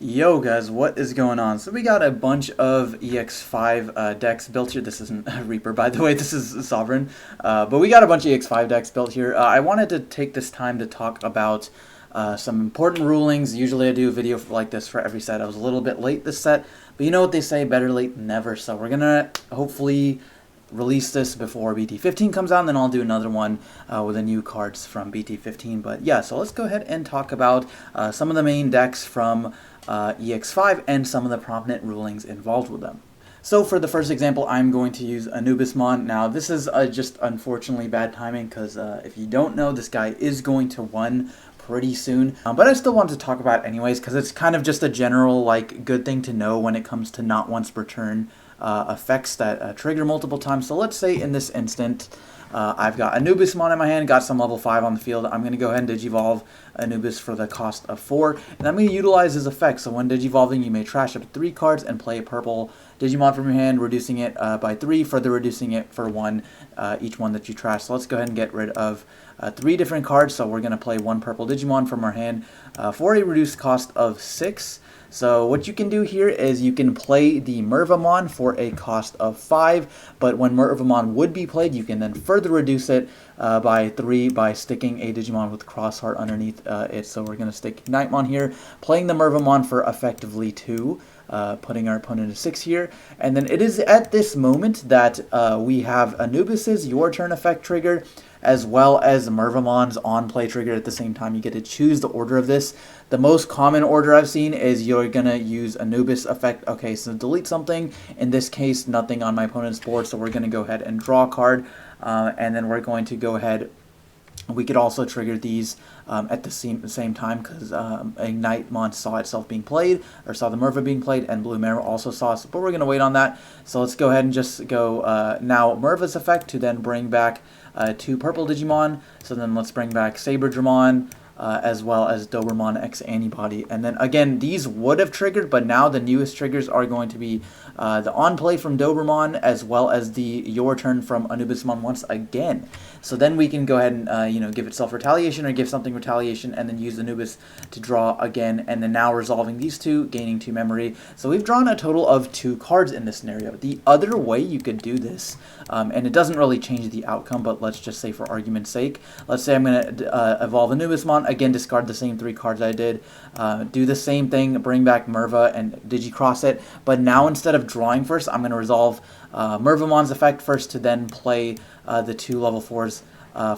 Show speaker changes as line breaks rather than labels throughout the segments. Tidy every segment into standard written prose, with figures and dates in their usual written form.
Yo guys, what is going on? So we got a bunch of EX5 decks built here. This isn't Reaper, by the way, this is Sovereign. But we got a bunch of EX5 decks built here. I wanted to take this time to talk about some important rulings. Usually I do a video like this for every set. I was a little bit late this set, but you know what they say, better late than never. So we're gonna hopefully release this before BT15 comes out, and then I'll do another one with the new cards from BT15. But yeah, so let's go ahead and talk about some of the main decks from EX5 and some of the prominent rulings involved with them. So for the first example, I'm going to use Anubismon. Now this is just unfortunately bad timing because if you don't know, this guy is going to 1 pretty soon. But I still want to talk about it anyways because it's kind of just a general like good thing to know when it comes to not once per turn effects that trigger multiple times. So let's say in this instant, I've got Anubismon in my hand, got some level 5 on the field. I'm going to go ahead and Digivolve Anubis for the cost of 4, and I'm going to utilize his effect. So when Digivolving, you may trash up to 3 cards and play a purple Digimon from your hand, reducing it by 3, further reducing it for 1, each one that you trash. So let's go ahead and get rid of 3 different cards. So we're going to play 1 purple Digimon from our hand for a reduced cost of 6. So what you can do here is you can play the Mervamon for a cost of 5, but when Mervamon would be played, you can then further reduce it by 3 by sticking a Digimon with Crossheart underneath it. So we're going to stick Nightmon here, playing the Mervamon for effectively 2. Putting our opponent to 6 here, and then it is at this moment that we have Anubis's Your Turn effect trigger, as well as Mervamon's on play trigger at the same time. You get to choose the order of this. The most common order I've seen is you're gonna use Anubis effect. Okay, so delete something. In this case, nothing on my opponent's board, so we're gonna go ahead and draw a card, and then we're going to go ahead. We could also trigger these at the same time because Ignitemon saw itself being played, or saw the Merva being played, and Blue Marrow also saw us, but we're going to wait on that. So let's go ahead and just go now Merva's effect to then bring back 2 purple Digimon. So then let's bring back Saberdramon, as well as Dobermon X-Antibody. And then again, these would have triggered, but now the newest triggers are going to be the on-play from Dobermon, as well as the Your Turn from Anubismon once again. So then we can go ahead and give itself retaliation or give something retaliation, and then use Anubis to draw again, and then now resolving these 2, gaining 2 memory. So we've drawn a total of 2 cards in this scenario. The other way you could do this, and it doesn't really change the outcome, but let's just say for argument's sake, let's say I'm going to evolve Anubismon, again discard the same 3 cards I did, do the same thing, bring back Merva and Digicross it, but now instead of drawing first, I'm going to resolve Mervamon's effect first to then play the 2 level 4s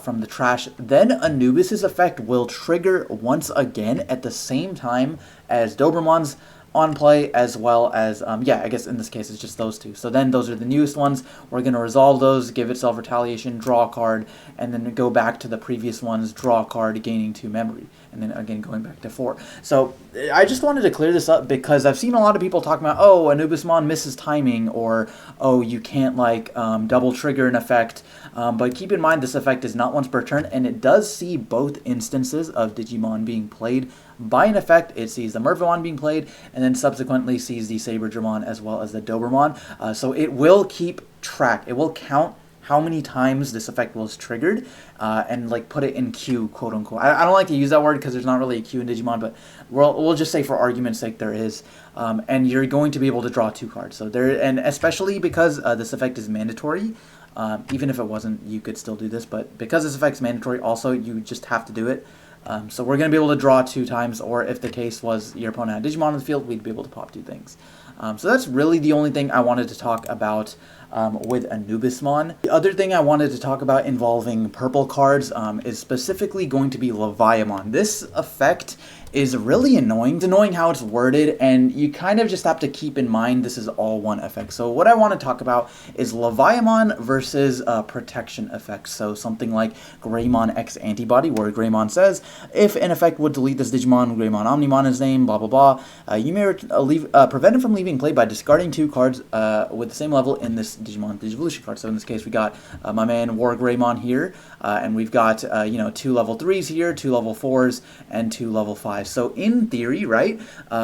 from the trash. Then Anubis's effect will trigger once again at the same time as Dobermon's on play, as well as, yeah, I guess in this case it's just those 2. So then those are the newest ones. We're going to resolve those, give itself retaliation, draw a card, and then go back to the previous ones, draw a card, gaining 2 memory, and then again going back to 4. So I just wanted to clear this up because I've seen a lot of people talking about, oh, Anubismon misses timing, or, oh, you can't like double trigger an effect. But keep in mind this effect is not once per turn, and it does see both instances of Digimon being played by an effect. It sees the Mervamon being played, and then subsequently sees the Saberdramon as well as the Dobermon. So it will keep track. It will count how many times this effect was triggered, and like put it in queue, quote unquote. I don't like to use that word because there's not really a queue in Digimon, but we'll just say for argument's sake there is. And you're going to be able to draw 2 cards. So there, and especially because this effect is mandatory. Even if it wasn't, you could still do this, but because this effect is mandatory, also you just have to do it. So we're going to be able to draw 2 times, or if the case was your opponent had Digimon on the field, we'd be able to pop 2 things. So that's really the only thing I wanted to talk about with Anubismon. The other thing I wanted to talk about involving purple cards is specifically going to be Leviamon. This effect is really annoying. It's annoying how it's worded, and you kind of just have to keep in mind this is all one effect. So what I want to talk about is Leviamon versus protection effects. So something like Greymon X-Antibody, where Greymon says, if an effect would delete this Digimon, Greymon Omnimon is named, blah blah blah, you may prevent it from leaving play by discarding 2 cards with the same level in this Digimon Digivolution card. So in this case we got my man War Greymon here, and we've got 2 level 3s here, 2 level 4s, and 2 level 5s. So in theory, right,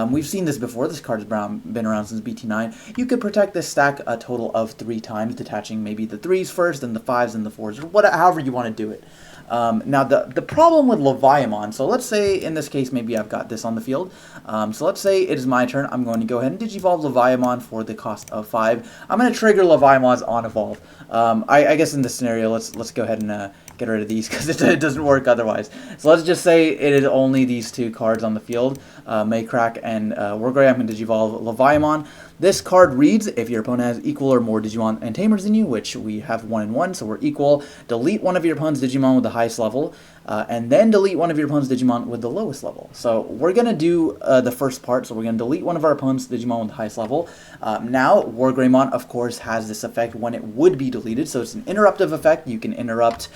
we've seen this before. This card has been around since BT9. You could protect this stack a total of 3 times, detaching maybe the 3s first, then the 5s, and the 4s, or whatever, however you want to do it. Now the problem with Leviamon, so let's say in this case maybe I've got this on the field. So let's say it is my turn. I'm going to go ahead and Digivolve Leviamon for the cost of 5. I'm going to trigger Leviamon's on evolve. I guess in this scenario, let's go ahead and get rid of these because it doesn't work otherwise. So let's just say it is only these 2 cards on the field, Maycrack and Wargrave. I'm going to Digivolve Leviamon. This card reads, if your opponent has equal or more Digimon and Tamers than you, which we have 1 and 1, so we're equal, delete one of your opponent's Digimon with the highest level, and then delete one of your opponent's Digimon with the lowest level. So we're going to do the first part, so we're going to delete one of our opponent's Digimon with the highest level. Now, Wargreymon, of course, has this effect when it would be deleted, so it's an interruptive effect. You can interrupt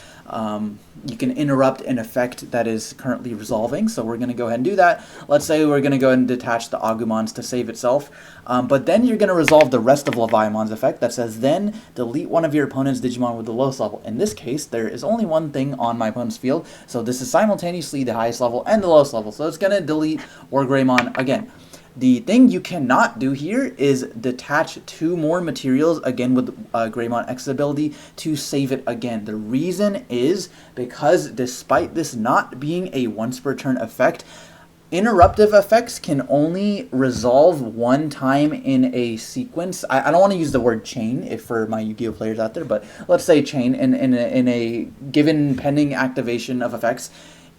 an effect that is currently resolving, so we're going to go ahead and do that. Let's say we're going to go ahead and detach the Agumons to save itself, but then you're going to resolve the rest of Leviamon's effect that says then delete one of your opponent's Digimon with the lowest level. In this case, there is only one thing on my opponent's field, so this is simultaneously the highest level and the lowest level, so it's going to delete Wargreymon again. The thing you cannot do here is detach 2 more materials, again with Greymon X ability, to save it again. The reason is because despite this not being a once per turn effect, interruptive effects can only resolve 1 time in a sequence. I don't want to use the word chain if for my Yu-Gi-Oh players out there, but let's say chain in a given pending activation of effects.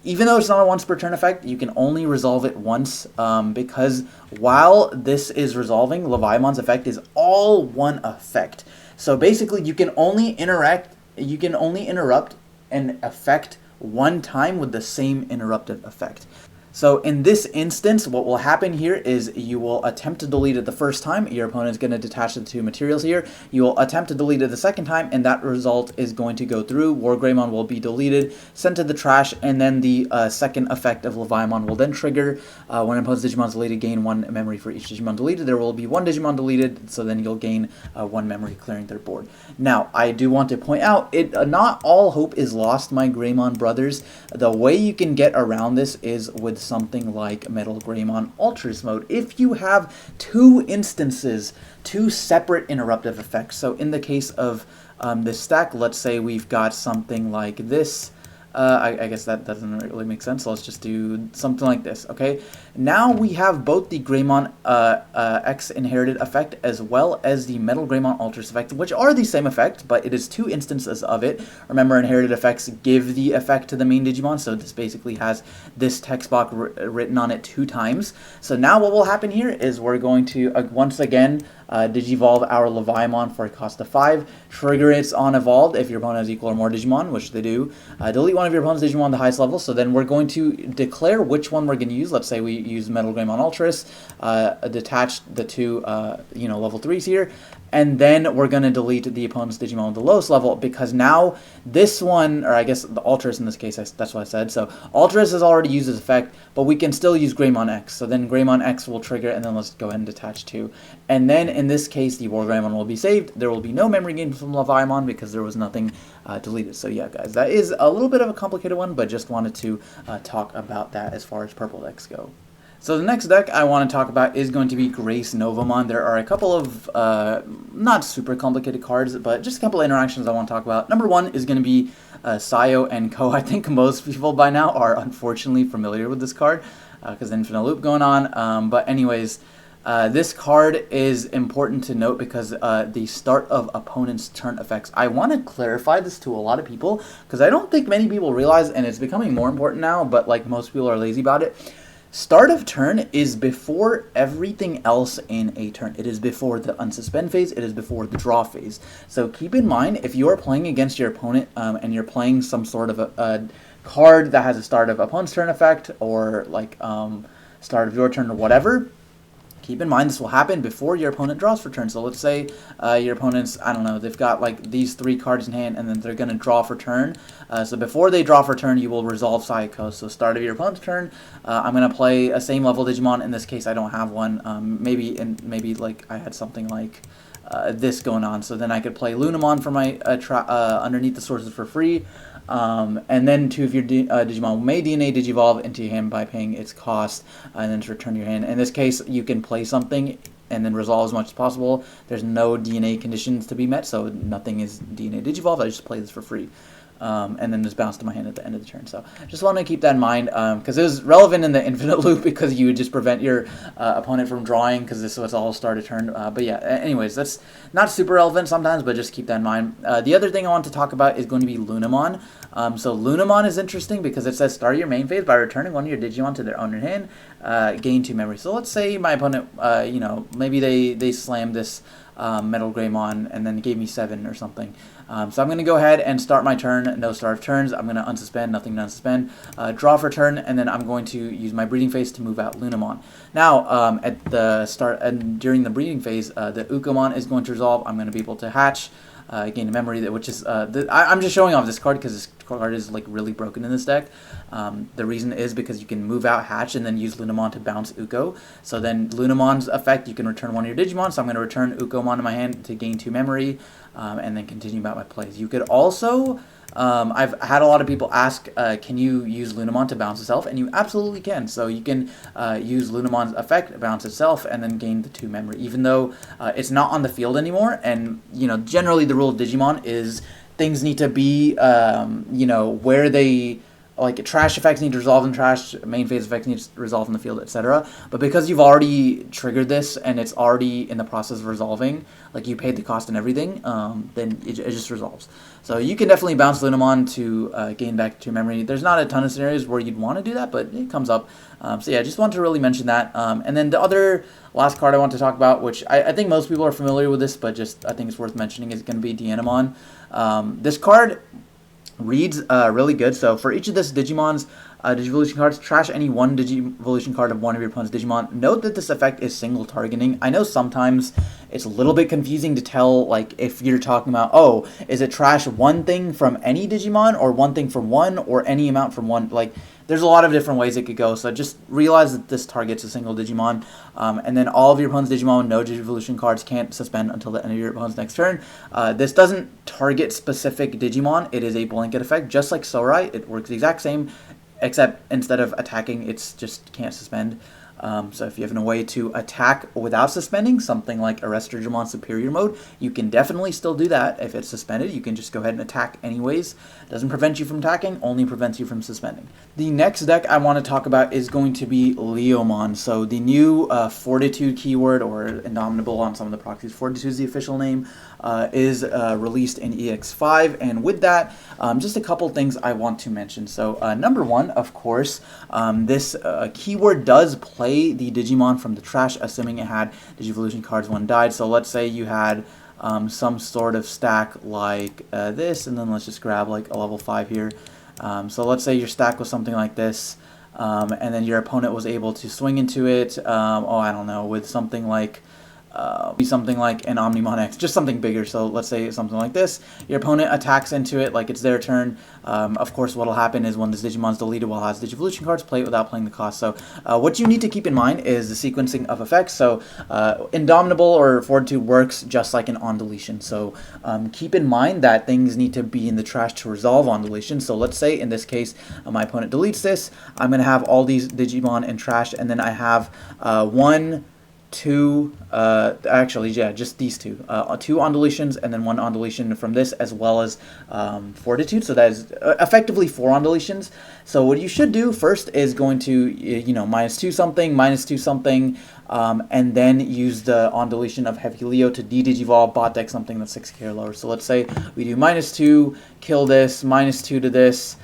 Even though it's not a once per turn effect, you can only resolve it once because while this is resolving, Leviamon's effect is all one effect. So basically, you can only interrupt an effect 1 time with the same interruptive effect. So in this instance, what will happen here is you will attempt to delete it the first time. Your opponent is going to detach the 2 materials here. You will attempt to delete it the second time, and that result is going to go through. Wargreymon will be deleted, sent to the trash, and then the second effect of Leviamon will then trigger. When an opponent's Digimon is deleted, gain 1 memory for each Digimon deleted. There will be 1 Digimon deleted, so then you'll gain 1 memory, clearing their board. Now, I do want to point out, not all hope is lost, my Greymon brothers. The way you can get around this is with something like Metal Greymon Ultras mode. If you have 2 instances, 2 separate interruptive effects. So in the case of this stack, let's say we've got something like this. I guess that doesn't really make sense, so let's just do something like this, okay? Now we have both the Greymon X inherited effect as well as the Metal Greymon Ultras effect, which are the same effect, but it is 2 instances of it. Remember, inherited effects give the effect to the main Digimon, so this basically has this text box written on it 2 times. So now what will happen here is we're going to, once again, Digivolve our Leviamon for a cost of 5, trigger its on evolved if your opponent has equal or more Digimon, which they do. Delete one of your opponent's Digimon the highest level, so then we're going to declare which one we're going to use. Let's say we use Metal Greymon Ultras, detach the 2 level 3s here, and then we're going to delete the opponent's Digimon with the lowest level, because now this one, or I guess the Ultras in this case, that's what I said. So Ultras has already used this effect, but we can still use Greymon X. So then Greymon X will trigger, and then let's go ahead and detach 2. And then in this case, the Wargreymon will be saved. There will be no memory gain from Leviamon because there was nothing deleted. So yeah, guys, that is a little bit of a complicated one, but just wanted to talk about that as far as purple decks go. So the next deck I want to talk about is going to be GraceNova. There are a couple of not super complicated cards, but just a couple of interactions I want to talk about. Number 1 is going to be Sayo and Ko. I think most people by now are unfortunately familiar with this card because Infinite Loop going on. But anyways, this card is important to note because the start of opponent's turn effects. I want to clarify this to a lot of people because I don't think many people realize, and it's becoming more important now, but like most people are lazy about it. Start of turn is before everything else in a turn. It is before the unsuspend phase. It is before the draw phase. So keep in mind, if you are playing against your opponent and you're playing some sort of a card that has a start of opponent's turn effect or like start of your turn or whatever, keep in mind this will happen before your opponent draws for turn. So let's say your opponent's, I don't know, they've got like these 3 cards in hand and then they're going to draw for turn. So before they draw for turn, you will resolve Sayako. So start of your opponent's turn, I'm going to play a same level Digimon. In this case, I don't have one. Maybe like I had something like this going on. So then I could play Lunamon for my underneath the sources for free. And then 2 of your Digimon may DNA Digivolve into your hand by paying its cost, and then to return your hand. In this case, you can play something and then resolve as much as possible. There's no DNA conditions to be met, so nothing is DNA Digivolve. I just play this for free. and then just bounce to my hand at the end of the turn. So just want to keep that in mind, because it was relevant in the infinite loop, because you would just prevent your opponent from drawing, because this was all start a turn. But yeah, anyways, that's not super relevant sometimes, but just keep that in mind. The other thing I want to talk about is going to be Leomon. So Leomon is interesting because it says start your main phase by returning one of your Digimon to their owner hand, gain 2 memory. So let's say my opponent, you know, maybe they slammed this Metal Greymon and then gave me 7 or something. So I'm going to go ahead and start my turn, no start of turns. I'm going to unsuspend, nothing to unsuspend, draw for turn, and then I'm going to use my breeding phase to move out Leomon. Now, at the start and during the breeding phase, the Ukomon is going to resolve. I'm going to be able to hatch, gain a memory, which is, I'm just showing off this card because this card is like really broken in this deck. The reason is because you can move out Hatch and then use Leomon to bounce Uko. So then Leomon's effect, you can return one of your Digimon. So I'm going to return Ukomon to my hand to gain 2 memory, and then continue about my plays. You could also, I've had a lot of people ask, can you use Leomon to bounce itself? And you absolutely can. So you can use Leomon's effect, bounce itself, and then gain the 2 memory, even though it's not on the field anymore. And, you know, generally the rule of Digimon is things need to be, you know, where they, like, trash effects need to resolve in trash, main phase effects need to resolve in the field, etc. But because you've already triggered this and it's already in the process of resolving, like you paid the cost and everything, then it just resolves. So you can definitely bounce Leomon to gain back 2 memory. There's not a ton of scenarios where you'd want to do that, but it comes up. So yeah, just want to really mention that. And then the other last card I want to talk about, which I think most people are familiar with this, but just I think it's worth mentioning, is going to be Leomon. This card reads really good. So for each of this Digimon's Digivolution cards, trash any one Digivolution card of one of your opponent's Digimon. Note that this effect is single targeting. I know sometimes it's a little bit confusing to tell, like, if you're talking about, oh, is it trash one thing from any Digimon, or one thing from one, or any amount from one? Like, there's a lot of different ways it could go, so just realize that this targets a single Digimon, and then all of your opponent's Digimon with no Digivolution cards can't suspend until the end of your opponent's next turn. This doesn't target specific Digimon. It is a blanket effect, just like Sorai. It works the exact same, except instead of attacking, it's just can't suspend. So if you have a way to attack without suspending, something like Arrest Digimon Superior Mode, you can definitely still do that. If it's suspended, you can just go ahead and attack anyways. Doesn't prevent you from attacking, only prevents you from suspending. The next deck I want to talk about is going to be Leomon. So the new Fortitude keyword, or Indomitable on some of the proxies, Fortitude is the official name, is released in EX5. And with that, just a couple things I want to mention. So number one, of course, this keyword does play the Digimon from the trash, assuming it had Digivolution cards when died. So let's say you had some sort of stack like this, and then let's just grab like a level 5 here. So let's say your stack was something like this, and then your opponent was able to swing into it, oh, I don't know, with something like an Omnimon X, just something bigger. So let's say something like this. Your opponent attacks into it like it's their turn. Of course, what will happen is when this Digimon's deleted while it has Digivolution cards, play it without playing the cost. So what you need to keep in mind is the sequencing of effects. So Indomitable or Fortitude works just like an on deletion. So keep in mind that things need to be in the trash to resolve on deletion. So let's say in this case, my opponent deletes this. I'm going to have all these Digimon in trash, and then I have 1, 2, actually, yeah, just these two. 2 on deletions, and then 1 on deletion from this, as well as Fortitude. So that is effectively 4 on deletions. So what you should do first is going to, you know, -2 something, -2 something, and then use the on deletion of Heavy Leo to de-digivolve bot deck something that's 6k or lower. So let's say we do -2, kill this, -2 to this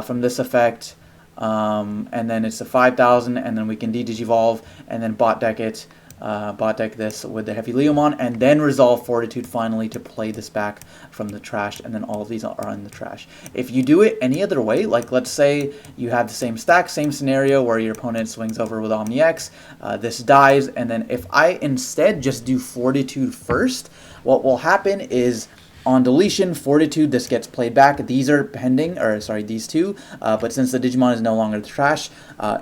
from this effect, and then it's a 5,000, and then we can de-digivolve and then bot deck it. Bot deck this with the Heavy Leomon, and then resolve Fortitude finally to play this back from the trash, and then all of these are in the trash. If you do it any other way, like let's say you have the same stack, same scenario where your opponent swings over with Omni X, this dies, and then if I instead just do Fortitude first, what will happen is on deletion, Fortitude, this gets played back. These are pending, or sorry, these two. But since the Digimon is no longer the trash,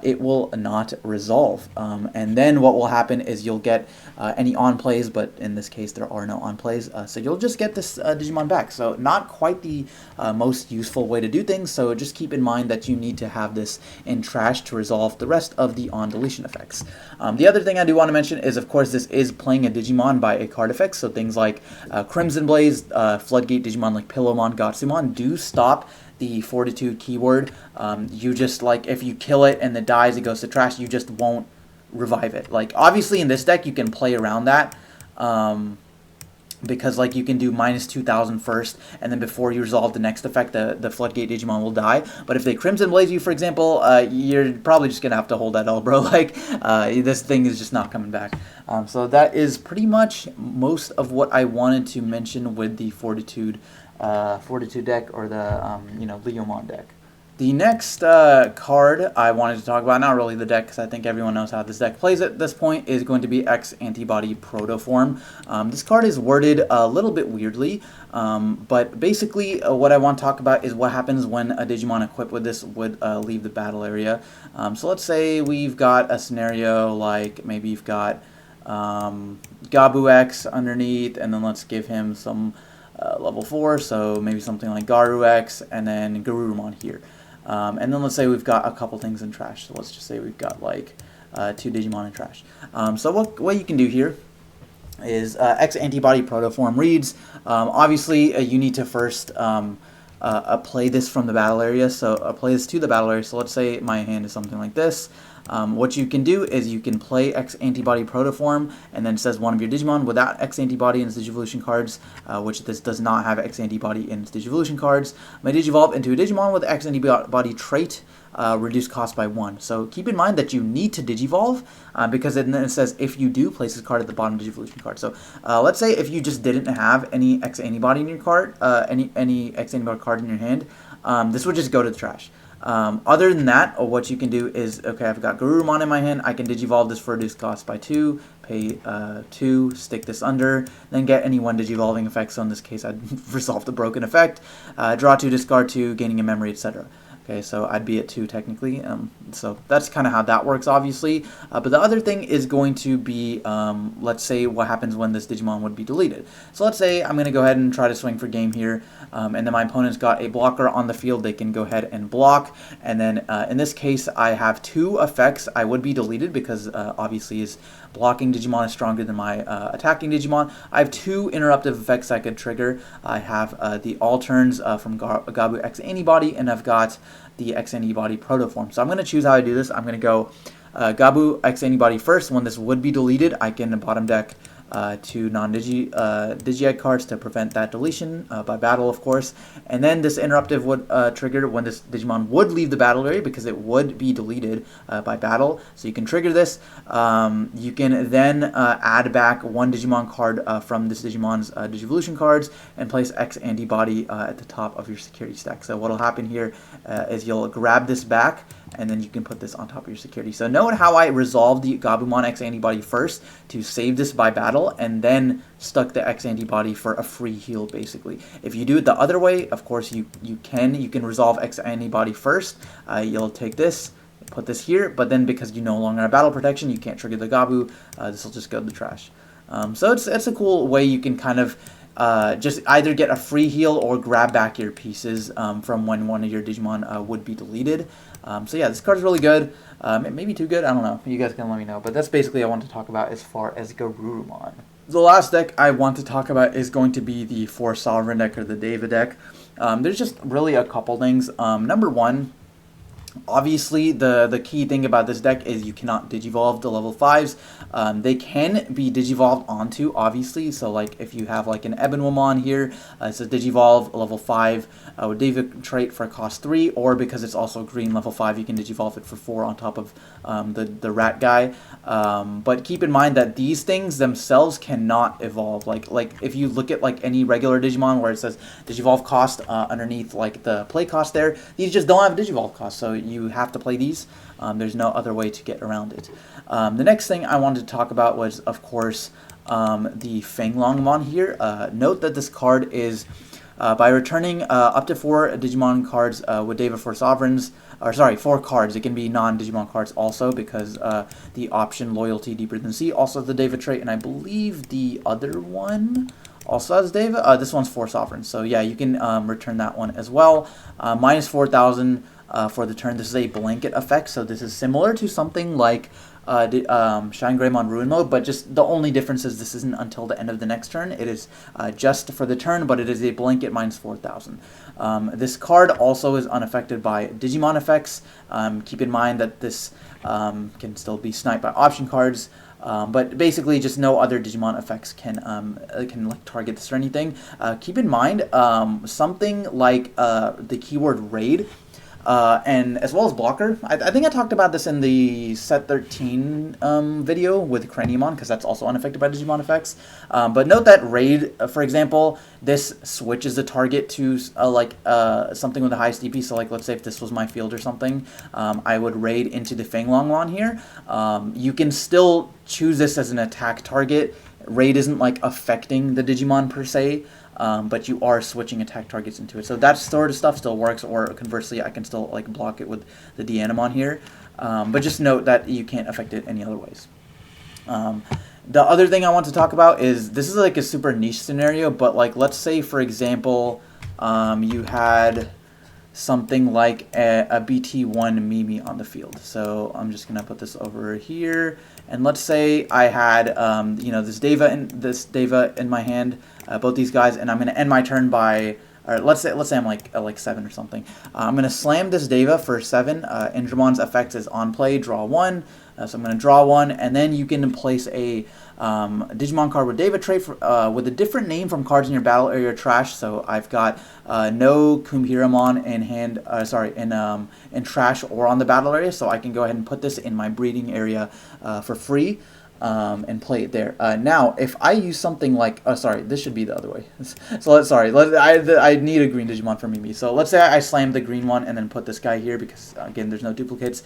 it will not resolve. And then what will happen is you'll get any on plays, but in this case there are no on plays. So you'll just get this Digimon back. So not quite the most useful way to do things. So just keep in mind that you need to have this in trash to resolve the rest of the on deletion effects. The other thing I do want to mention is, of course, this is playing a Digimon by a card effect. So things like Crimson Blaze, Floodgate Digimon like Pillowmon, Gotsumon do stop the Fortitude keyword. You just, like, if you kill it and it dies, it goes to trash, you just won't revive it. Like, obviously in this deck you can play around that, because, like, you can do minus 2,000 first, and then before you resolve the next effect, the Floodgate Digimon will die. But if they Crimson Blaze you, for example, you're probably just gonna have to hold that L, bro. Like, this thing is just not coming back. So that is pretty much most of what I wanted to mention with the Fortitude deck, or the Leomon deck. The next card I wanted to talk about, not really the deck because I think everyone knows how this deck plays at this point, is going to be X-Antibody Protoform. This card is worded a little bit weirdly, but basically what I want to talk about is what happens when a Digimon equipped with this would leave the battle area. So let's say we've got a scenario like maybe you've got Gabu X underneath, and then let's give him some level 4, so maybe something like Garu X, and then Garurumon here. And then let's say we've got a couple things in trash. So let's just say we've got like 2 Digimon in trash. So what you can do here is X-Antibody Protoform reads. Obviously, you need to first play this from the battle area. So play this to the battle area. So let's say my hand is something like this. What you can do is you can play X-Antibody Protoform, and then it says one of your Digimon without X-Antibody in its Digivolution cards, which this does not have X-Antibody in its Digivolution cards, may Digivolve into a Digimon with X-Antibody trait, reduced cost by 1. So keep in mind that you need to Digivolve, because then it says if you do, place this card at the bottom of the Digivolution card. So let's say if you just didn't have any X-Antibody in your card, any X-Antibody card in your hand, this would just go to the trash. Other than that, what you can do is, okay, I've got Garurumon in my hand, I can Digivolve this for reduced cost by 2, pay 2, stick this under, then get any 1 Digivolving effect, so in this case I'd resolve the broken effect, draw 2, discard 2, gaining a memory, etc. Okay, so I'd be at 2 technically, so that's kind of how that works, obviously. But the other thing is going to be, let's say what happens when this Digimon would be deleted. So let's say I'm going to go ahead and try to swing for game here, and then my opponent's got a blocker on the field. They can go ahead and block, and then in this case I have 2 effects. I would be deleted because obviously his blocking Digimon is stronger than my attacking Digimon. I have 2 interruptive effects I could trigger. I have the all turns from Gabu X-Antibody, and I've got the X-Antibody Protoform. So I'm going to choose how I do this. I'm going to go Gabu X-Antibody first. When this would be deleted, I can bottom deck 2 non-Digi-Egg cards to prevent that deletion by battle, of course. And then this interruptive would trigger when this Digimon would leave the battle area, because it would be deleted by battle. So you can trigger this. You can then add back 1 Digimon card from this Digimon's Digivolution cards and place X-Antibody at the top of your security stack. So what will happen here is you'll grab this back, and then you can put this on top of your security. So note how I resolved the Gabumon X-Antibody first to save this by battle, and then stuck the X-Antibody for a free heal, basically. If you do it the other way, of course you can resolve X-Antibody first. You'll take this, put this here, but then because you no longer have battle protection, you can't trigger the Gabu. This will just go to the trash. So it's a cool way you can kind of just either get a free heal or grab back your pieces from when one of your Digimon would be deleted. So yeah, this card's really good. Maybe too good, I don't know. You guys can let me know. But that's basically what I want to talk about as far as Garurumon. The last deck I want to talk about is going to be the 4 Sovereign deck, or the Deva deck. There's just really a couple things. Number one, obviously the key thing about this deck is you cannot Digivolve the level 5s. They can be Digivolved onto, obviously, so like if you have like an Ebonwamon here, it says Digivolve level 5 with Deva trait for cost 3, or because it's also green level 5, you can Digivolve it for 4 on top of the rat guy. But keep in mind that these things themselves cannot evolve. Like if you look at like any regular Digimon where it says Digivolve cost underneath like the play cost there, these just don't have Digivolve cost, so you have to play these. There's no other way to get around it. The next thing I wanted to talk about was, of course, the Fanglongmon here. Note that this card is, by returning up to 4 Digimon cards with Deva for Sovereigns, or sorry, 4 cards. It can be non-Digimon cards also, because the option Loyalty Deeper Than Sea also has the Deva trait, and I believe the other one also has Deva. This one's 4 Sovereigns, so yeah, you can return that one as well. Minus 4,000 for the turn. This is a blanket effect, so this is similar to something like Shine Greymon Ruin mode, but just the only difference is this isn't until the end of the next turn. It is just for the turn, but it is a blanket minus 4,000. This card also is unaffected by Digimon effects. Keep in mind that this can still be sniped by option cards. But basically, just no other Digimon effects can like target this or anything. Keep in mind something like the keyword raid, and as well as blocker. I think I talked about this in the set 13 video with Craniumon, because that's also unaffected by Digimon effects. But note that raid, for example, this switches the target to something with the highest DP. So like, let's say if this was my field or something, I would raid into the Fanglonglon here. You can still choose this as an attack target. Raid isn't like affecting the Digimon per se, but you are switching attack targets into it. So that sort of stuff still works, or conversely, I can still like block it with the Anubis here. But just note that you can't affect it any other ways. The other thing I want to talk about is, this is like a super niche scenario, but like, let's say for example, you had something like a BT1 Mimi on the field. So I'm just gonna put this over here, and let's say I had you know, this Deva in my hand, both these guys, and I'm gonna end my turn by, or let's say I'm like 7 or something. I'm gonna slam this Deva for 7. Indramon's effect is on play, draw 1. So I'm going to draw 1, and then you can place a Digimon card with Deva trait with a different name from cards in your battle area trash. So I've got no Kumhiramon in hand, in trash or on the battle area. So I can go ahead and put this in my breeding area for free. And play it there. Now, if I use something like, this should be the other way. So I need a green Digimon for Mimi. So let's say I slam the green one and then put this guy here because, again, there's no duplicates.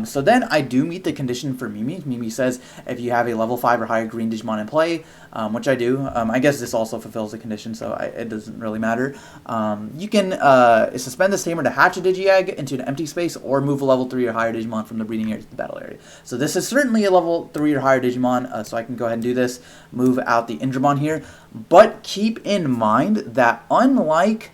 So then I do meet the condition for Mimi. Mimi says if you have a level 5 or higher green Digimon in play, which I do. I guess this also fulfills the condition, so it doesn't really matter. You can suspend this tamer to hatch a Digi-Egg into an empty space, or move a level 3 or higher Digimon from the breeding area to the battle area. So this is certainly a level 3 or higher Digimon, so I can go ahead and do this, move out the Indramon here. But keep in mind that unlike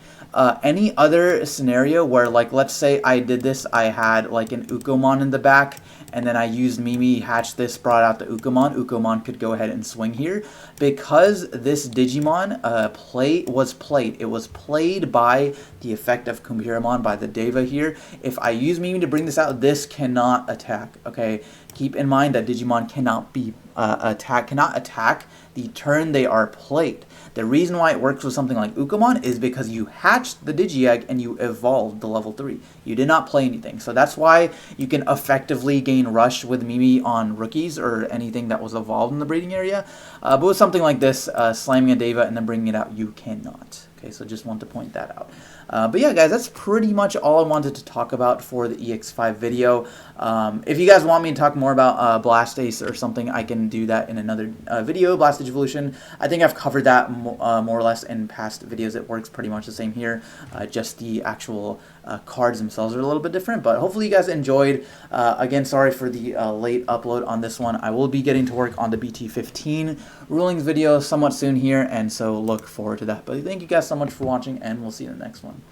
any other scenario where, like, let's say I did this, I had like an Ukomon in the back, and then I used Mimi, hatched this, brought out the Ukomon. Ukomon could go ahead and swing here. Because this Digimon was played. It was played by the effect of Kumhiramon, by the Deva here. If I use Mimi to bring this out, this cannot attack, okay? Keep in mind that Digimon cannot attack the turn they are played. The reason why it works with something like Ukomon is because you hatched the Digi-Egg and you evolved the level 3. You did not play anything. So that's why you can effectively gain Rush with Mimi on rookies or anything that was evolved in the breeding area. But with something like this, slamming a Deva and then bringing it out, you cannot. Okay, so just want to point that out. But yeah, guys, that's pretty much all I wanted to talk about for the EX5 video. If you guys want me to talk more about Blastace or something, I can do that in another video, Blastage Evolution. I think I've covered that more or less in past videos. It works pretty much the same here. Just the actual cards themselves are a little bit different, but hopefully you guys enjoyed. Again, sorry for the late upload on this one. I will be getting to work on the BT15 rulings video somewhat soon here, and so look forward to that. But thank you guys so much for watching, and we'll see you in the next one.